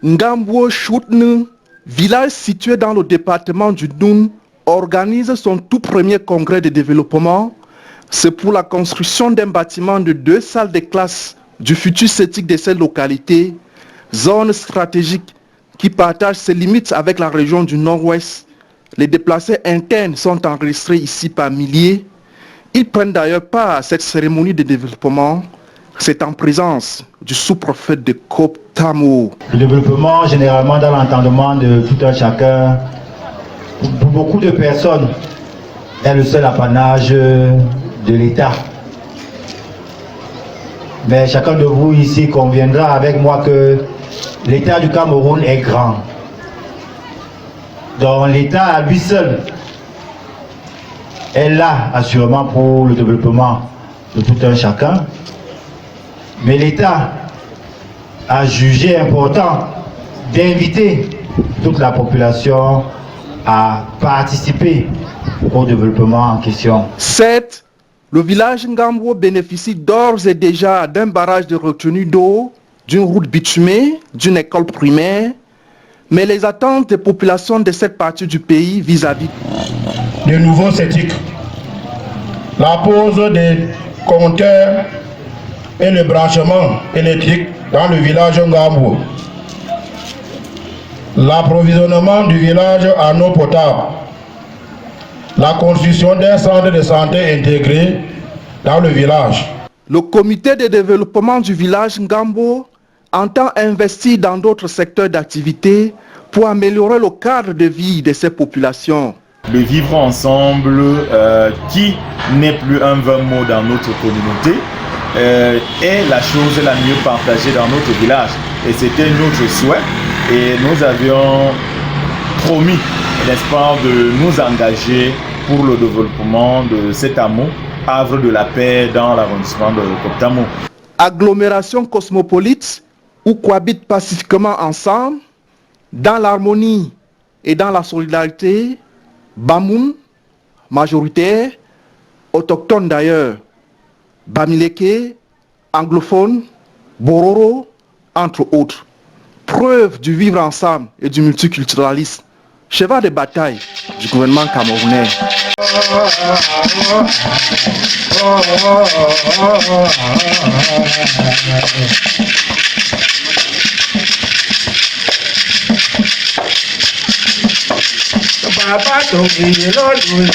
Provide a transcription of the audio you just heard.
Ngambwo Choutne, village situé dans le département du Doun, organise son tout premier congrès de développement. C'est pour la construction d'un bâtiment de 2 salles de classe du futur CETIC de cette localité, zone stratégique qui partage ses limites avec la région du Nord-Ouest. Les déplacés internes sont enregistrés ici par milliers. Ils prennent d'ailleurs part à cette cérémonie de développement. C'est en présence du sous-prophète de Koptamo. Le développement, généralement dans l'entendement de tout un chacun, pour beaucoup de personnes, est le seul apanage de l'État. Mais chacun de vous ici conviendra avec moi que l'État du Cameroun est grand. Donc l'État à lui seul est là assurément pour le développement de tout un chacun. Mais l'État a jugé important d'inviter toute la population à participer au développement en question. Certes, le village Ngambwo bénéficie d'ores et déjà d'un barrage de retenue d'eau, d'une route bitumée, d'une école primaire, mais les attentes des populations de cette partie du pays vis-à-vis de nouveaux CETIC, la pose des compteurs et le branchement électrique dans le village Ngambwo, l'approvisionnement du village en eau potable, la construction d'un centre de santé intégré dans le village. Le comité de développement du village Ngambwo entend investir dans d'autres secteurs d'activité pour améliorer le cadre de vie de ces populations. Le vivre ensemble qui n'est plus un vain mot dans notre communauté est la chose la mieux partagée dans notre village. Et c'était notre souhait et nous avions promis, n'est-ce pas, de nous engager pour le développement de cet hameau, havre de la paix dans l'arrondissement de Koptamo. Agglomération cosmopolite où cohabitent pacifiquement ensemble, dans l'harmonie et dans la solidarité, Bamoun, majoritaire, autochtone d'ailleurs, Bamileke, anglophone, Bororo, entre autres. Preuve du vivre ensemble et du multiculturalisme. Cheval de bataille du gouvernement camerounais. Baba, don't be alone,